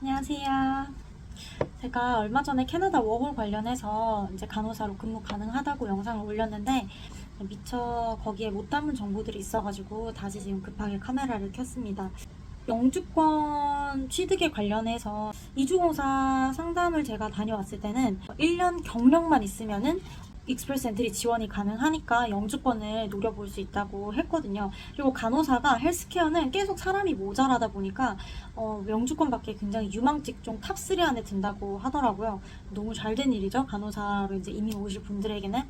안녕하세요. 제가 얼마 전에 캐나다 워홀 관련해서 이제 간호사로 근무 가능하다고 영상을 올렸는데 미처 거기에 못 담은 정보들이 있어가지고 다시 지금 급하게 카메라를 켰습니다. 영주권 취득에 관련해서 이주공사 상담을 제가 다녀왔을 때는 1년 경력만 있으면은 익스프레스 엔트리 지원이 가능하니까 영주권을 노려볼 수 있다고 했거든요. 그리고 간호사가 헬스케어는 계속 사람이 모자라다 보니까 영주권 받기에 굉장히 유망 직종 탑3 안에 든다고 하더라고요. 너무 잘 된 일이죠. 간호사로 이제 이민 오실 분들에게는.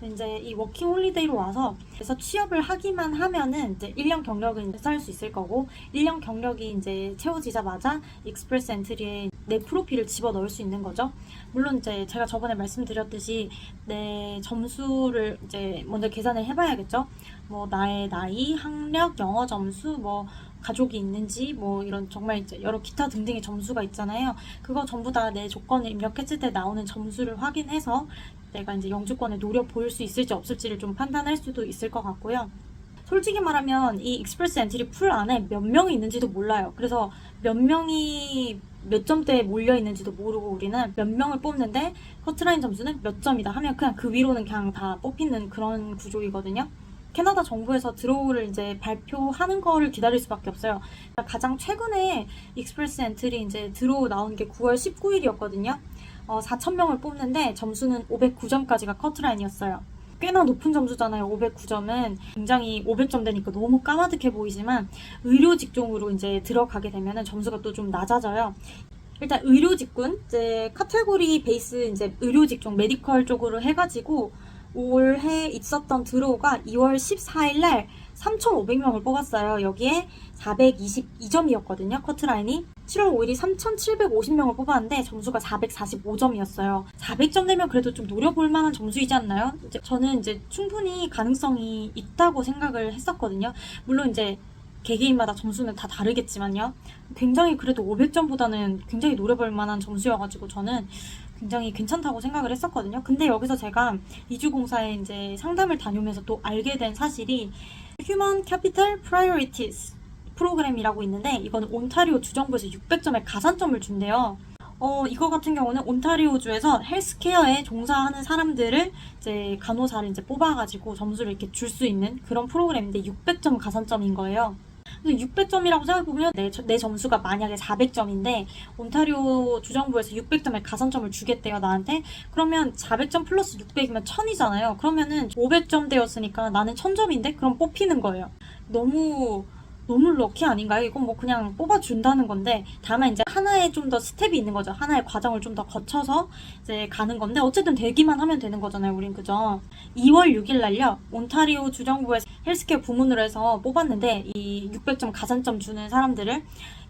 이제 이 워킹 홀리데이로 와서 그래서 취업을 하기만 하면은 이제 1년 경력은 쌓을 수 있을 거고 1년 경력이 이제 채워지자마자 익스프레스 엔트리에 내 프로필을 집어 넣을 수 있는 거죠. 물론 이제 제가 저번에 말씀드렸듯이 내 점수를 이제 먼저 계산을 해봐야겠죠. 뭐 나의 나이, 학력, 영어 점수, 뭐 가족이 있는지 뭐 이런 정말 이제 여러 기타 등등의 점수가 있잖아요. 그거 전부 다 내 조건을 입력했을 때 나오는 점수를 확인해서 내가 이제 영주권을 노려볼 수 있을지 없을지를 좀 판단할 수도 있을 것 같고요. 솔직히 말하면 이 익스프레스 엔트리 풀 안에 몇 명이 있는지도 몰라요. 그래서 몇 명이 몇 점대에 몰려 있는지도 모르고 우리는 몇 명을 뽑는데 커트라인 점수는 몇 점이다 하면 그냥 그 위로는 그냥 다 뽑히는 그런 구조이거든요. 캐나다 정부에서 드로우를 이제 발표하는 거를 기다릴 수밖에 없어요. 가장 최근에 익스프레스 엔트리 이제 드로우 나온 게 9월 19일이었거든요. 4,000명을 뽑는데 점수는 509점까지가 커트라인이었어요. 꽤나 높은 점수잖아요. 509점은 굉장히 500점 되니까 너무 까마득해 보이지만 의료 직종으로 이제 들어가게 되면은 점수가 또 좀 낮아져요. 일단 의료 직군 이제 카테고리 베이스 이제 의료 직종 메디컬 쪽으로 해가지고 올해 있었던 드로우가 2월 14일 날 3,500명을 뽑았어요. 여기에 422점이었거든요. 커트라인이. 7월 5일이 3,750명을 뽑았는데 점수가 445점이었어요. 400점 되면 그래도 좀 노려볼 만한 점수이지 않나요? 저는 이제 충분히 가능성이 있다고 생각을 했었거든요. 물론 이제 개개인마다 점수는 다 다르겠지만요. 굉장히 그래도 500점보다는 굉장히 노려볼 만한 점수여가지고 저는 굉장히 괜찮다고 생각을 했었거든요. 근데 여기서 제가 이주공사에 이제 상담을 다녀오면서 또 알게 된 사실이 Human Capital Priorities 프로그램이라고 있는데 이거는 온타리오 주정부에서 600점의 가산점을 준대요. 이거 같은 경우는 온타리오주에서 헬스케어에 종사하는 사람들을 이제 간호사를 이제 뽑아가지고 점수를 이렇게 줄 수 있는 그런 프로그램인데 600점 가산점인 거예요. 600점이라고 생각해보면 내 점수가 만약에 400점인데 온타리오 주정부에서 600점의 가산점을 주겠대요 나한테. 그러면 400점 플러스 600이면 1000이잖아요. 그러면은 500점 되었으니까 나는 1000점인데 그럼 뽑히는 거예요. 너무 럭키 아닌가요? 이건 뭐 그냥 뽑아준다는 건데 다만 이제 하나의 좀 더 스텝이 있는 거죠. 하나의 과정을 좀 더 거쳐서 이제 가는 건데 어쨌든 되기만 하면 되는 거잖아요. 우린 그죠? 2월 6일 날요. 온타리오 주정부에서 헬스케어 부문으로 해서 뽑았는데 이 600점 가산점 주는 사람들을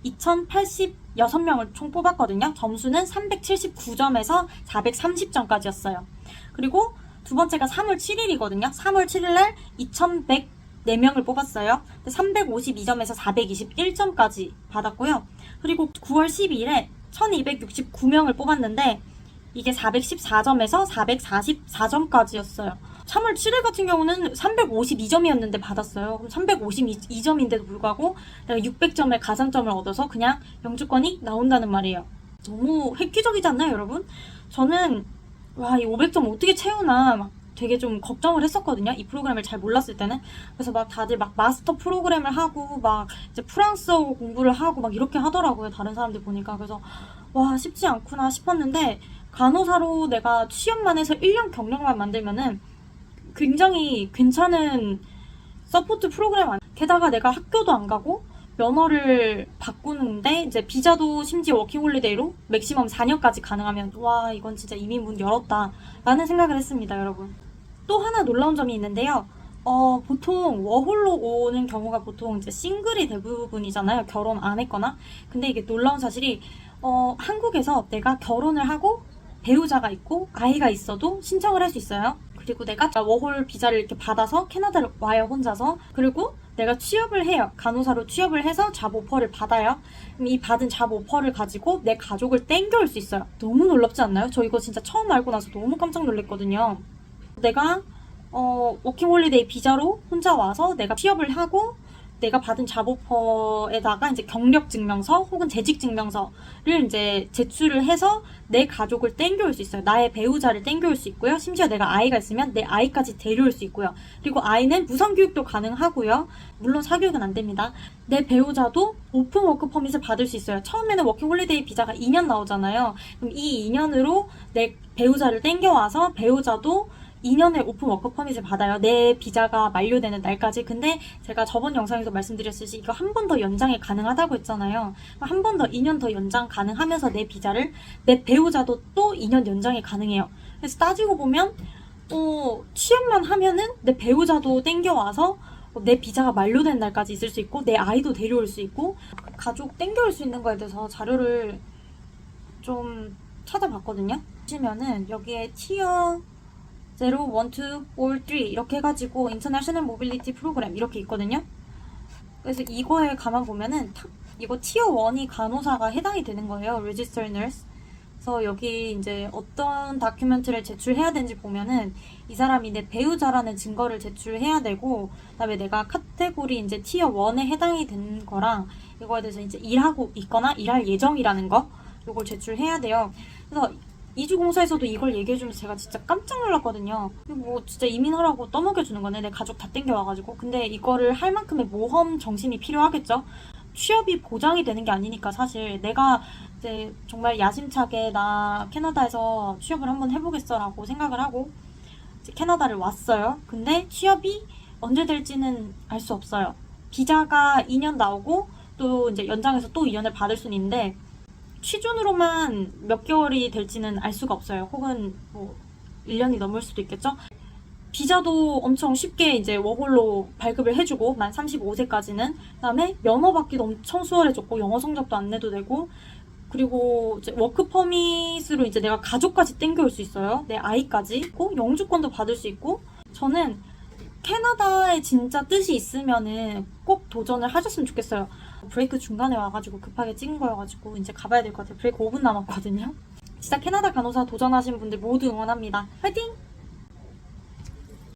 2,086명을 총 뽑았거든요. 점수는 379점에서 430점까지였어요. 그리고 두 번째가 3월 7일이거든요. 3월 7일 날 2,104명을 뽑았어요. 352점에서 421점까지 받았고요. 그리고 9월 12일에 1269명을 뽑았는데 이게 414점에서 444점까지였어요. 3월 7일 같은 경우는 352점이었는데 받았어요. 그럼 352점인데도 불구하고 내가 600점의 가산점을 얻어서 그냥 영주권이 나온다는 말이에요. 너무 획기적이지 않나요, 여러분? 저는 와, 이 500점 어떻게 채우나 막 되게 좀 걱정을 했었거든요. 이 프로그램을 잘 몰랐을 때는. 그래서 막 다들 막 마스터 프로그램을 하고 막 이제 프랑스어 공부를 하고 막 이렇게 하더라고요. 다른 사람들 보니까. 그래서 와, 쉽지 않구나 싶었는데 간호사로 내가 취업만 해서 1년 경력만 만들면은 굉장히 괜찮은 서포트 프로그램 게다가 내가 학교도 안 가고 면허를 바꾸는데 이제 비자도 심지어 워킹홀리데이로 맥시멈 4년까지 가능하면 와, 이건 진짜 이민 문 열었다 라는 생각을 했습니다. 여러분, 또 하나 놀라운 점이 있는데요. 보통 워홀로 오는 경우가 보통 이제 싱글이 대부분이잖아요. 결혼 안 했거나. 근데 이게 놀라운 사실이 한국에서 내가 결혼을 하고 배우자가 있고 아이가 있어도 신청을 할 수 있어요. 그리고 내가 워홀 비자를 이렇게 받아서 캐나다를 와요, 혼자서. 그리고 내가 취업을 해요. 간호사로 취업을 해서 잡 오퍼를 받아요. 그럼 이 받은 잡 오퍼를 가지고 내 가족을 땡겨올 수 있어요. 너무 놀랍지 않나요? 저 이거 진짜 처음 알고 나서 너무 깜짝 놀랐거든요. 내가 워킹홀리데이 비자로 혼자 와서 내가 취업을 하고 내가 받은 잡오퍼에다가 이제 경력 증명서 혹은 재직 증명서를 이제 제출을 해서 내 가족을 땡겨올 수 있어요. 나의 배우자를 땡겨올 수 있고요. 심지어 내가 아이가 있으면 내 아이까지 데려올 수 있고요. 그리고 아이는 무상 교육도 가능하고요. 물론 사교육은 안 됩니다. 내 배우자도 오픈 워크 퍼밋을 받을 수 있어요. 처음에는 워킹 홀리데이 비자가 2년 나오잖아요. 그럼 이 2년으로 내 배우자를 땡겨와서 배우자도 2년의 오픈 워크 퍼밋을 받아요. 내 비자가 만료되는 날까지. 근데 제가 저번 영상에서 말씀드렸듯이 이거 한 번 더 연장이 가능하다고 했잖아요. 한 번 더 2년 더 연장 가능하면서 내 비자를 내 배우자도 또 2년 연장이 가능해요. 그래서 따지고 보면 취업만 하면은 내 배우자도 땡겨와서 내 비자가 만료된 날까지 있을 수 있고 내 아이도 데려올 수 있고 가족 땡겨올 수 있는 거에 대해서 자료를 좀 찾아봤거든요. 보시면은 여기에 티어 0, 1, 2, 4, 3 이렇게 해가지고 인터내셔널 모빌리티 프로그램 이렇게 있거든요. 그래서 이거에 가만 보면은 이거 티어 1이 간호사가 해당이 되는 거예요. Registered Nurse. 그래서 여기 이제 어떤 다큐멘트를 제출해야 되는지 보면은 이 사람이 내 배우자라는 증거를 제출해야 되고, 그다음에 내가 카테고리 이제 티어 1에 해당이 된 거랑 이거에 대해서 이제 일하고 있거나 일할 예정이라는 거 이걸 제출해야 돼요. 그래서 이주공사에서도 이걸 얘기해주면서 제가 진짜 깜짝 놀랐거든요. 뭐 진짜 이민하라고 떠먹여주는 거네. 내 가족 다 땡겨와가지고. 근데 이거를 할 만큼의 모험 정신이 필요하겠죠. 취업이 보장이 되는 게 아니니까 사실 내가 이제 정말 야심차게 나 캐나다에서 취업을 한번 해보겠어 라고 생각을 하고 이제 캐나다를 왔어요. 근데 취업이 언제 될지는 알 수 없어요. 비자가 2년 나오고 또 이제 연장해서 또 2년을 받을 수는 있는데 취준으로만 몇 개월이 될지는 알 수가 없어요. 혹은 뭐 1년이 넘을 수도 있겠죠. 비자도 엄청 쉽게 이제 워홀로 발급을 해주고 만 35세까지는 그다음에 면허 받기도 엄청 수월해졌고 영어 성적도 안 내도 되고 그리고 이제 워크 퍼밋으로 이제 내가 가족까지 땡겨올 수 있어요. 내 아이까지 있고 영주권도 받을 수 있고 저는 캐나다에 진짜 뜻이 있으면은 꼭 도전을 하셨으면 좋겠어요. 브레이크 중간에 와가지고 급하게 찍은 거여가지고 이제 가봐야 될 것 같아요. 브레이크 5분 남았거든요. 진짜 캐나다 간호사 도전하신 분들 모두 응원합니다. 화이팅!